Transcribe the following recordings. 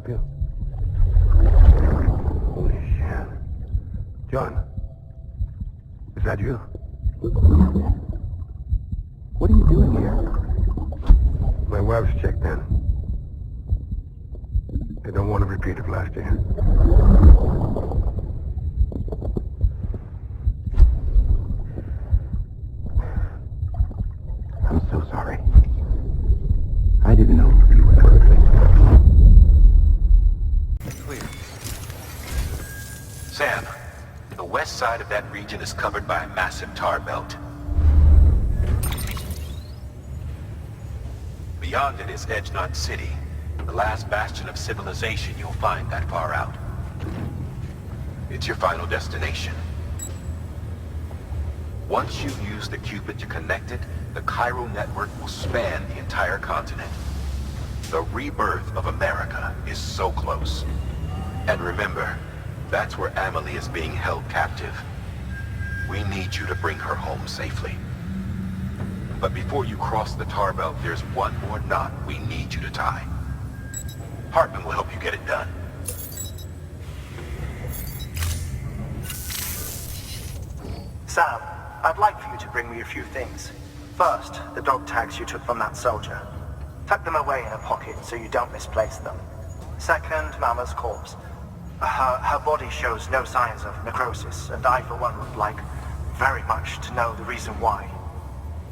help you? Holy shit. John, is that you? What are you doing here? My wife's checked in. They don't want to repeat of last year. I'm so sorry. I didn't know you were perfect. Clear. Sam, the west side of that region is covered by a massive tar belt. Beyond it is Edgenot City, the last bastion of civilization you'll find that far out. It's your final destination. Once you use the Cupid to connect it, the Cairo network will span the entire continent. The rebirth of America is so close. And remember, that's where Amelie is being held captive. We need you to bring her home safely. But before you cross the tar belt, there's one more knot we need you to tie. Hartman will help you get it done. Sam, I'd like for you to bring me a few things. First, the dog tags you took from that soldier. Tuck them away in a pocket so you don't misplace them. Second, Mama's corpse. Her body shows no signs of necrosis, and I, for one, would like very much to know the reason why.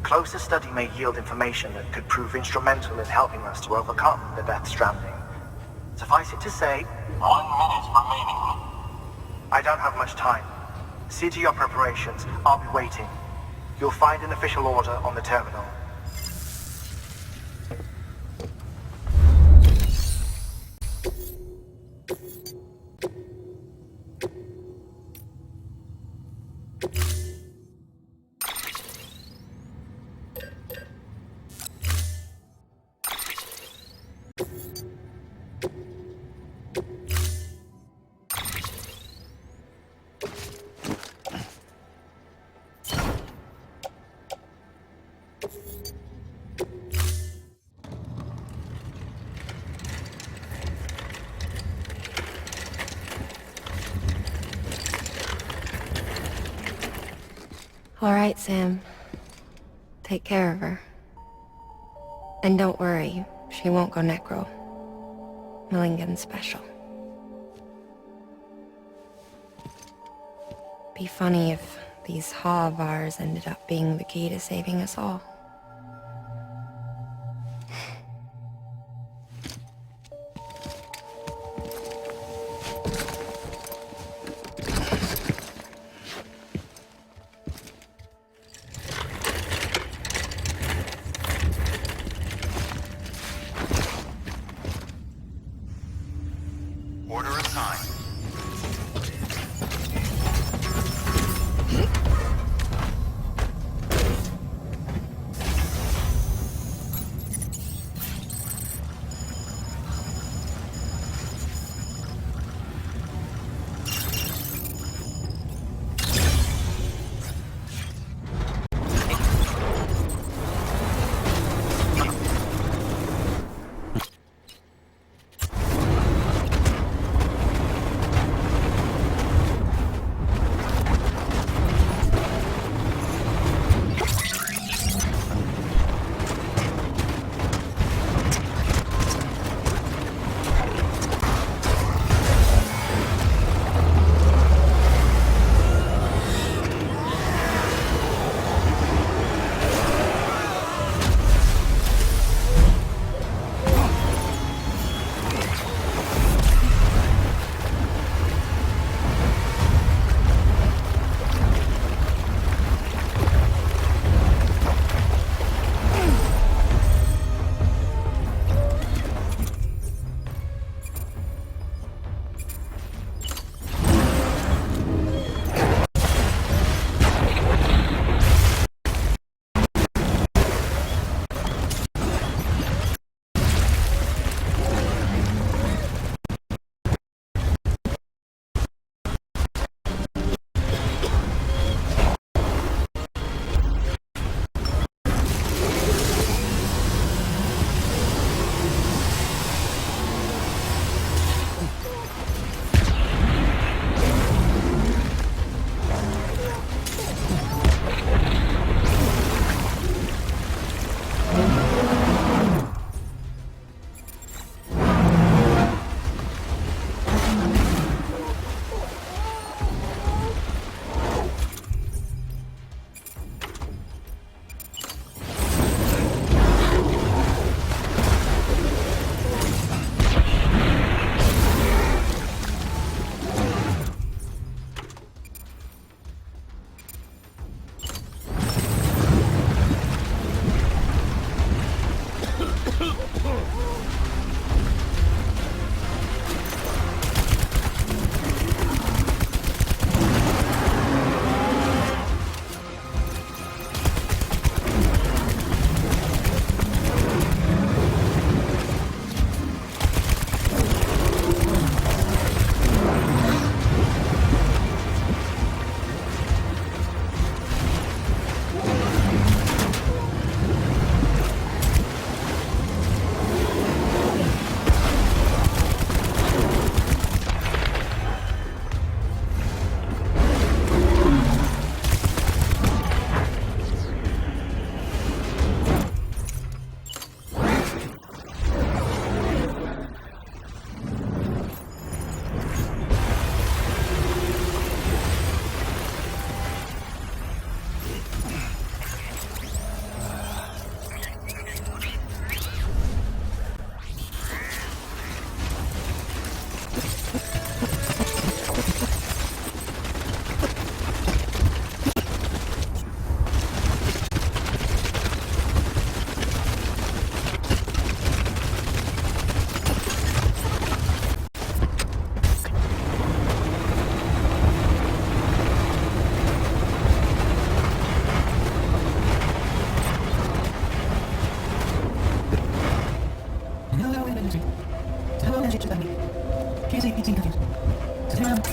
Closer study may yield information that could prove instrumental in helping us to overcome the Death Stranding. Suffice it to say, 1 minute remaining. I don't have much time. See to your preparations. I'll be waiting. You'll find an official order on the terminal. All right, Sam. Take care of her. And don't worry, she won't go necro. Millingen's special. Be funny if these Ha of ours ended up being the key to saving us all. Order assigned. Delivery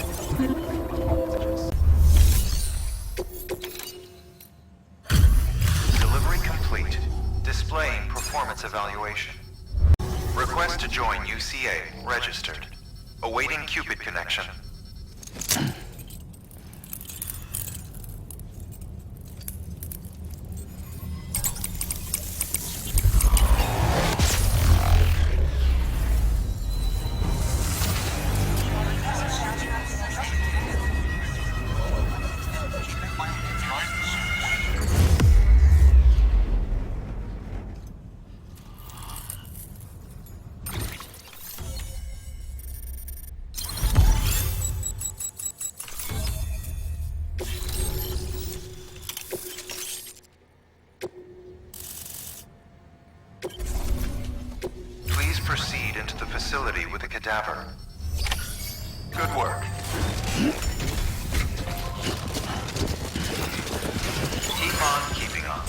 complete. Displaying performance evaluation. Request to join UCA. Registered. Awaiting Cupid connection. Please proceed into the facility with a cadaver. Good work. Keep on keeping on.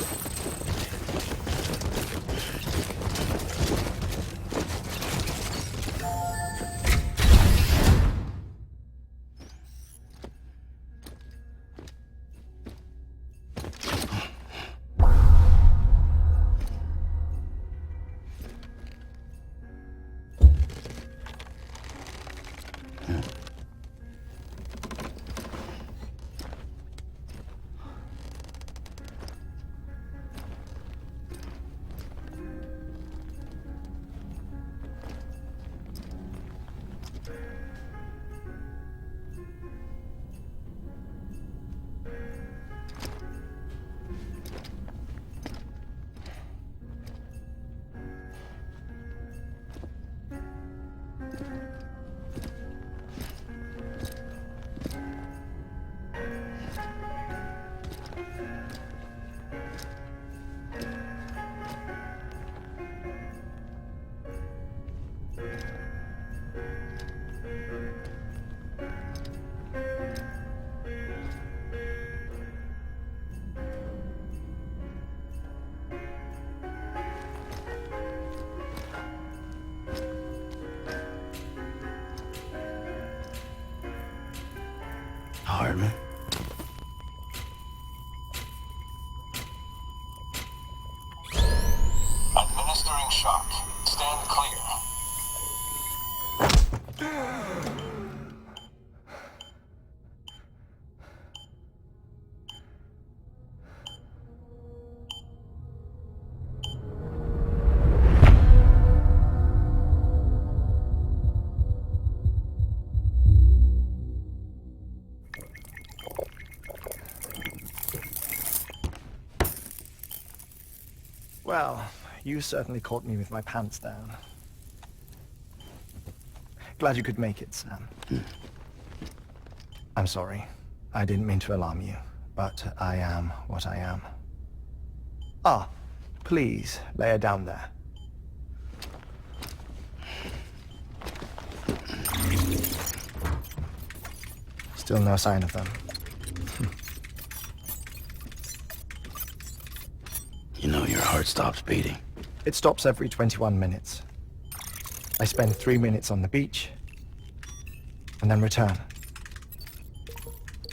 Hardman. Administering shock. Stand clear. Well, you certainly caught me with my pants down. Glad you could make it, Sam. I'm sorry. I didn't mean to alarm you, but I am what I am. Ah, please, lay her down there. Still no sign of them. You know your heart stops beating. It stops every 21 minutes. I spend 3 minutes on the beach, and then return.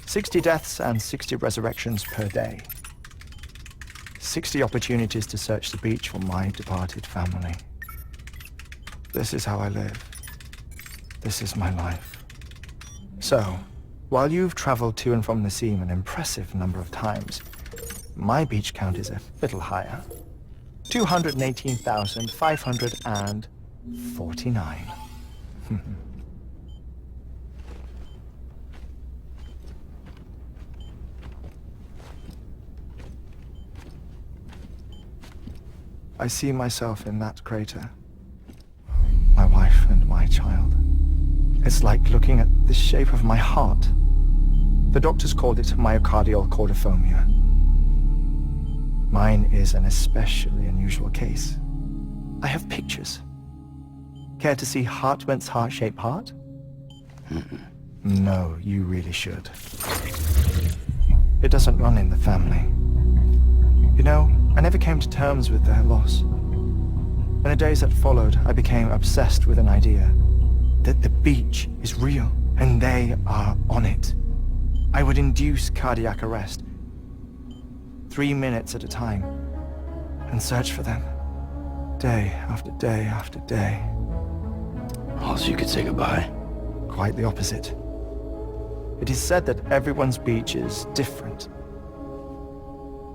60 deaths and 60 resurrections per day. 60 opportunities to search the beach for my departed family. This is how I live. This is my life. So, while you've traveled to and from the scene an impressive number of times, my beach count is a little higher. 218,549. I see myself in that crater. My wife and my child. It's like looking at the shape of my heart. The doctors called it myocardial cordophobia. Mine is an especially unusual case. I have pictures. Care to see Hartman's heart-shaped heart? No, you really should. It doesn't run in the family. You know, I never came to terms with their loss. In the days that followed, I became obsessed with an idea that the beach is real. and they are on it. I would induce cardiac arrest, 3 minutes at a time, and search for them, day after day after day. Also, you could say goodbye. Quite the opposite. It is said that everyone's beach is different.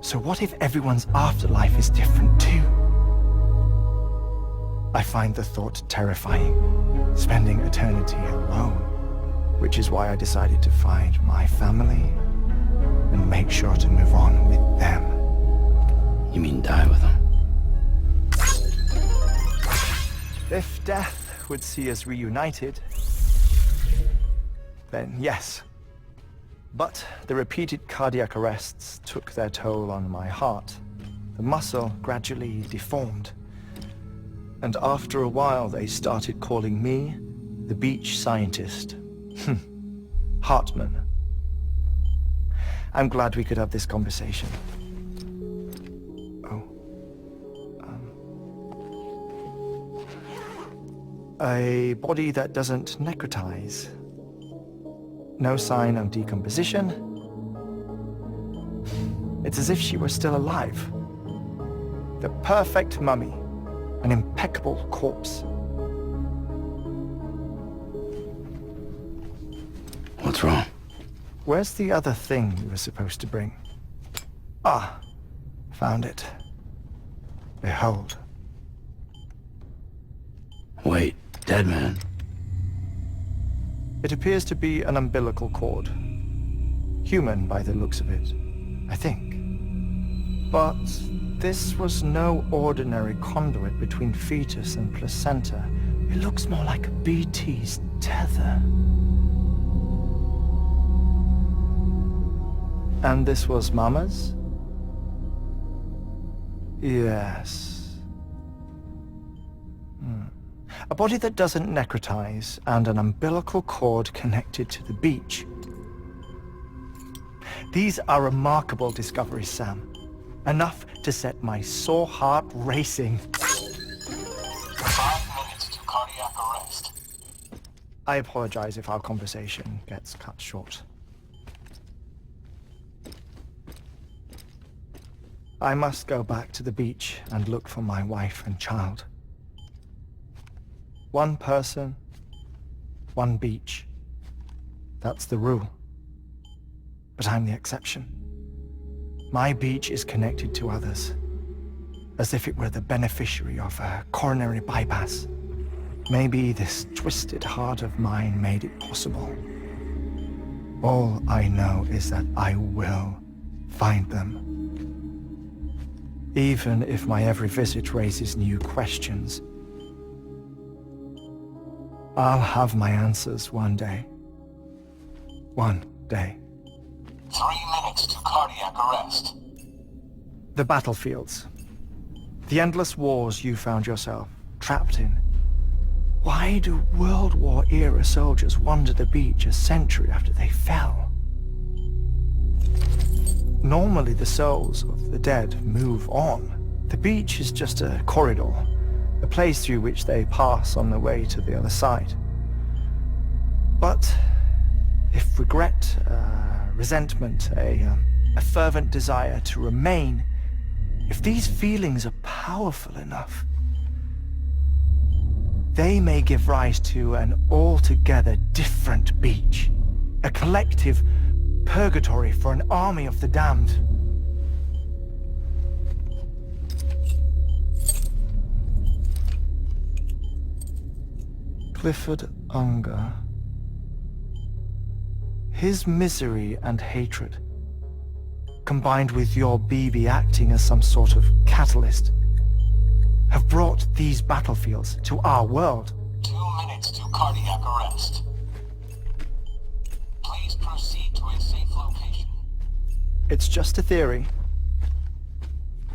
So what if everyone's afterlife is different too? I find the thought terrifying, spending eternity alone, which is why I decided to find my family and make sure to move on with them. You mean die with them? If death would see us reunited, then yes. But the repeated cardiac arrests took their toll on my heart. The muscle gradually deformed. And after a while, they started calling me the beach scientist. Hartman. I'm glad we could have this conversation. A body that doesn't necrotize. No sign of decomposition. It's as if she were still alive. The perfect mummy. An impeccable corpse. What's wrong? Where's the other thing you were supposed to bring? Ah, found it. Behold. Wait, dead man. It appears to be an umbilical cord. Human by the looks of it, I think. But this was no ordinary conduit between fetus and placenta. It looks more like a BT's tether. And this was Mama's? Yes. A body that doesn't necrotize and an umbilical cord connected to the beach. These are remarkable discoveries, Sam. Enough to set my sore heart racing. 5 minutes to cardiac arrest. I apologize if our conversation gets cut short. I must go back to the beach and look for my wife and child. One person, one beach. That's the rule. But I'm the exception. My beach is connected to others, as if it were the beneficiary of a coronary bypass. Maybe this twisted heart of mine made it possible. All I know is that I will find them. Even if my every visit raises new questions. I'll have my answers one day. One day. 3 minutes to cardiac arrest. The battlefields. The endless wars you found yourself trapped in. Why do World War era soldiers wander the beach a century after they fell? Normally the souls of the dead move on. The beach is just a corridor, a place through which they pass on their way to the other side. But if regret, resentment, a fervent desire to remain, if these feelings are powerful enough, they may give rise to an altogether different beach, a collective purgatory for an army of the damned. Clifford Unger. His misery and hatred, combined with your BB acting as some sort of catalyst, have brought these battlefields to our world. 2 minutes to cardiac arrest. Please proceed to a safe location. It's just a theory.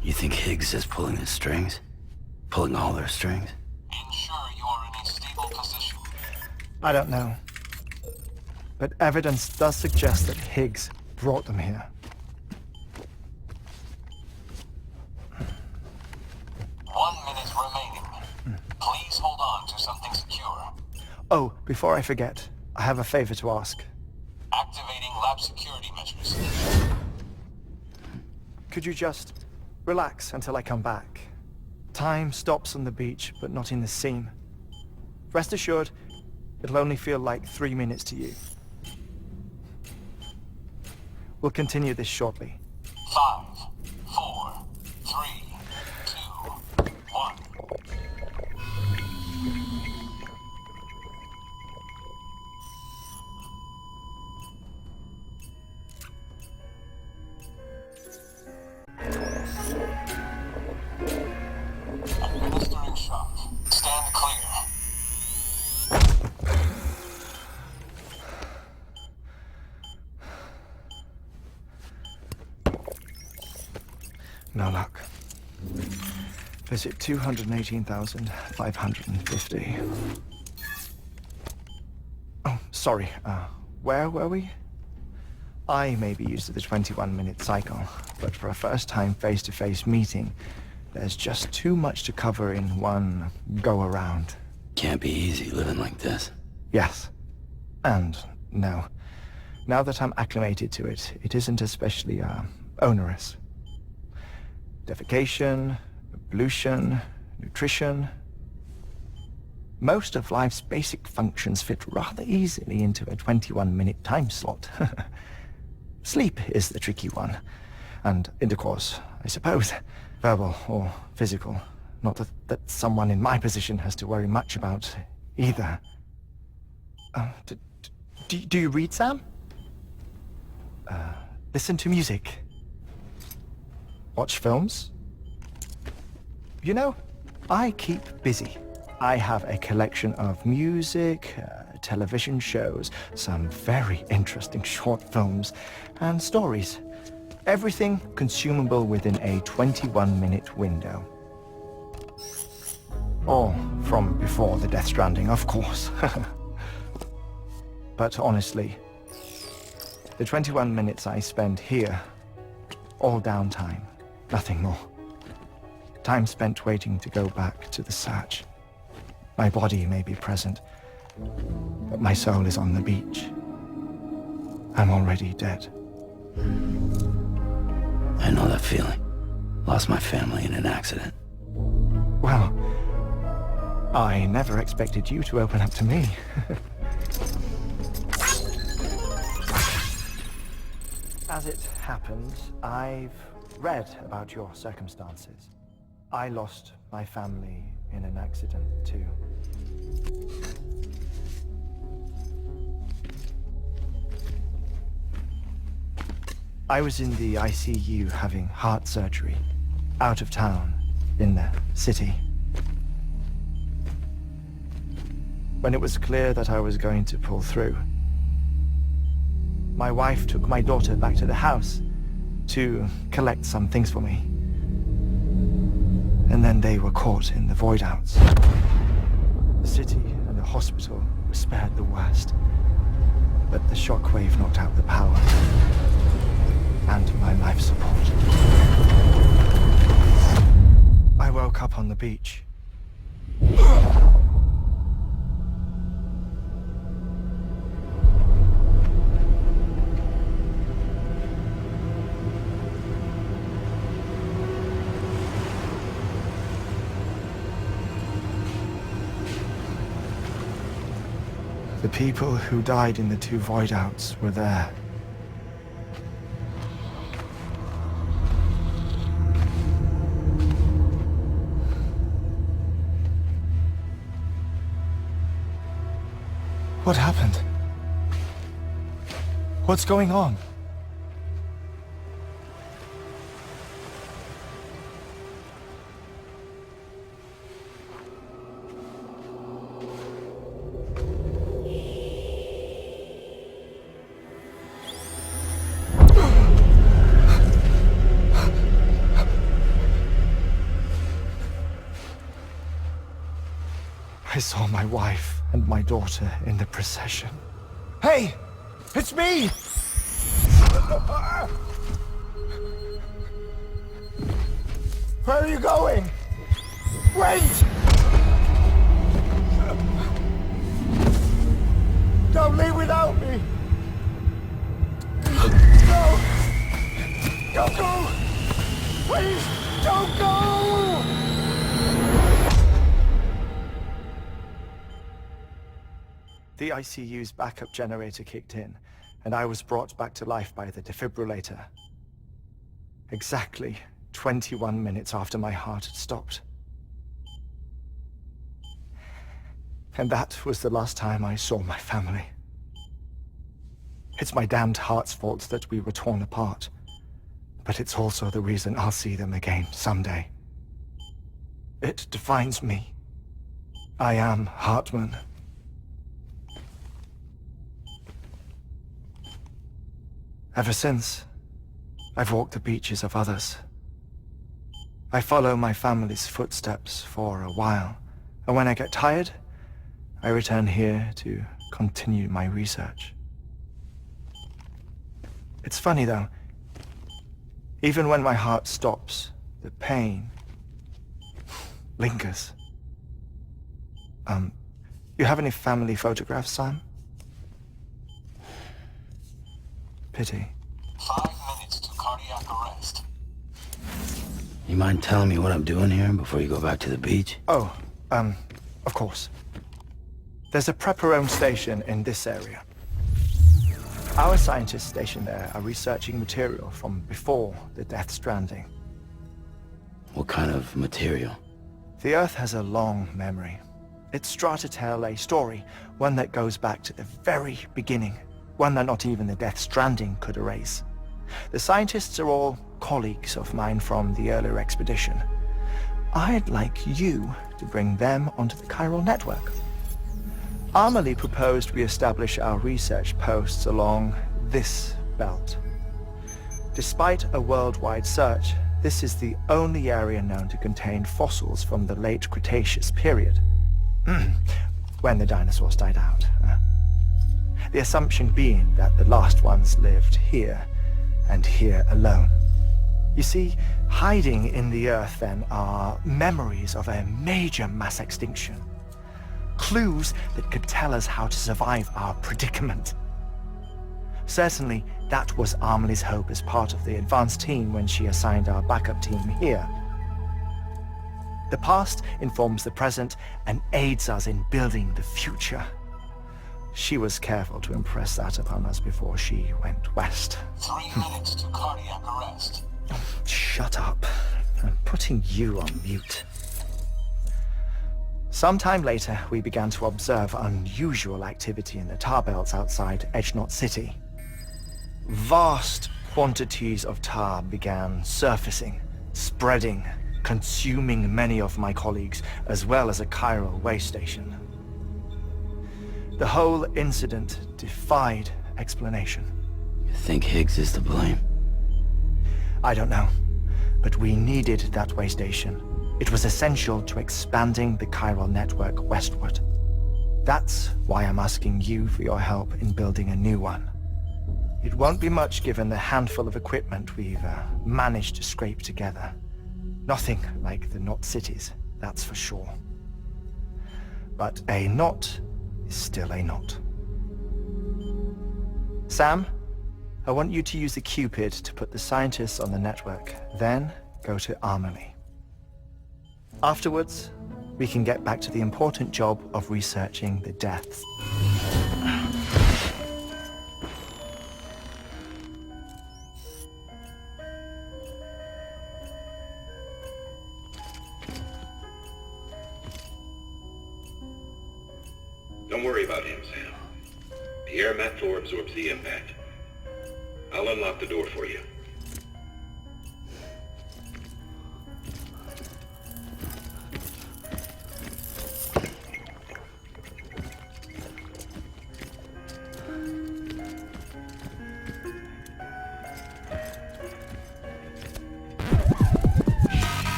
You think Higgs is pulling his strings? Pulling all their strings? Ensure you are in a stable position. I don't know. But evidence does suggest that Higgs brought them here. 1 minute remaining. Please hold on to something secure. Oh, before I forget, I have a favor to ask. Activating lab security measures. Could you just relax until I come back? Time stops on the beach, but not in the scene. Rest assured, it'll only feel like 3 minutes to you. We'll continue this shortly. 5, 4, 3, 2, 1. Administering shock. Stand clear. No luck. Visit 218,550. Oh, sorry. Where were we? I may be used to the 21-minute cycle, but for a first-time face-to-face meeting, there's just too much to cover in one go-around. Can't be easy living like this. Yes. And no. Now that I'm acclimated to it, it isn't especially, onerous. Defecation, pollution, nutrition. Most of life's basic functions fit rather easily into a 21-minute time slot. Sleep is the tricky one. And intercourse, I suppose. Verbal or physical. Not that someone in my position has to worry much about either. Do you read, Sam? Listen to music. Watch films? You know, I keep busy. I have a collection of music, television shows, some very interesting short films, and stories. Everything consumable within a 21-minute window. All from before the Death Stranding, of course. But honestly, the 21 minutes I spend here, all downtime. Nothing more. Time spent waiting to go back to the search. My body may be present, but my soul is on the beach. I'm already dead. I know that feeling. Lost my family in an accident. Well, I never expected you to open up to me. As it happens, I've read about your circumstances. I lost my family in an accident, too. I was in the ICU having heart surgery, out of town, in the city. When it was clear that I was going to pull through, my wife took my daughter back to the house to collect some things for me. And then they were caught in the void outs. The city and the hospital were spared the worst, but the shockwave knocked out the power and my life support. I woke up on the beach. The people who died in the two void outs were there. What happened? What's going on? I saw my wife and my daughter in the procession. Hey! It's me! Where are you going? Wait! Don't leave without me! No! Don't go! Please, don't go! The ICU's backup generator kicked in, and I was brought back to life by the defibrillator. Exactly 21 minutes after my heart had stopped. And that was the last time I saw my family. It's my damned heart's fault that we were torn apart. But it's also the reason I'll see them again someday. It defines me. I am Hartman. Ever since, I've walked the beaches of others. I follow my family's footsteps for a while, and when I get tired, I return here to continue my research. It's funny though, even when my heart stops, the pain lingers. You have any family photographs, Sam? Pity. 5 minutes to cardiac arrest. You mind telling me what I'm doing here before you go back to the beach? Oh, of course. There's a Prepperone station in this area. Our scientists stationed there are researching material from before the Death Stranding. What kind of material? The Earth has a long memory. It's trying to tell a story, one that goes back to the very beginning, one that not even the Death Stranding could erase. The scientists are all colleagues of mine from the earlier expedition. I'd like you to bring them onto the chiral network. Amelie proposed we establish our research posts along this belt. Despite a worldwide search, this is the only area known to contain fossils from the late Cretaceous period. When the dinosaurs died out. The assumption being that the last ones lived here, and here alone. You see, hiding in the Earth then are memories of a major mass extinction. Clues that could tell us how to survive our predicament. Certainly, that was Amelie's hope as part of the advanced team when she assigned our backup team here. The past informs the present and aids us in building the future. She was careful to impress that upon us before she went west. 3 minutes to cardiac arrest. Shut up. I'm putting you on mute. Sometime later, we began to observe unusual activity in the tar belts outside Edgenot City. Vast quantities of tar began surfacing, spreading, consuming many of my colleagues, as well as a chiral way station. The whole incident defied explanation. You think Higgs is to blame? I don't know, but we needed that way station. It was essential to expanding the chiral network westward. That's why I'm asking you for your help in building a new one. It won't be much given the handful of equipment we've managed to scrape together. Nothing like the knot cities, that's for sure. But a knot is still a knot. Sam, I want you to use the Cupid to put the scientists on the network, then go to Amelie. Afterwards, we can get back to the important job of researching the deaths. Don't worry about him, Sam. The air mat floor absorbs the impact. I'll unlock the door for you.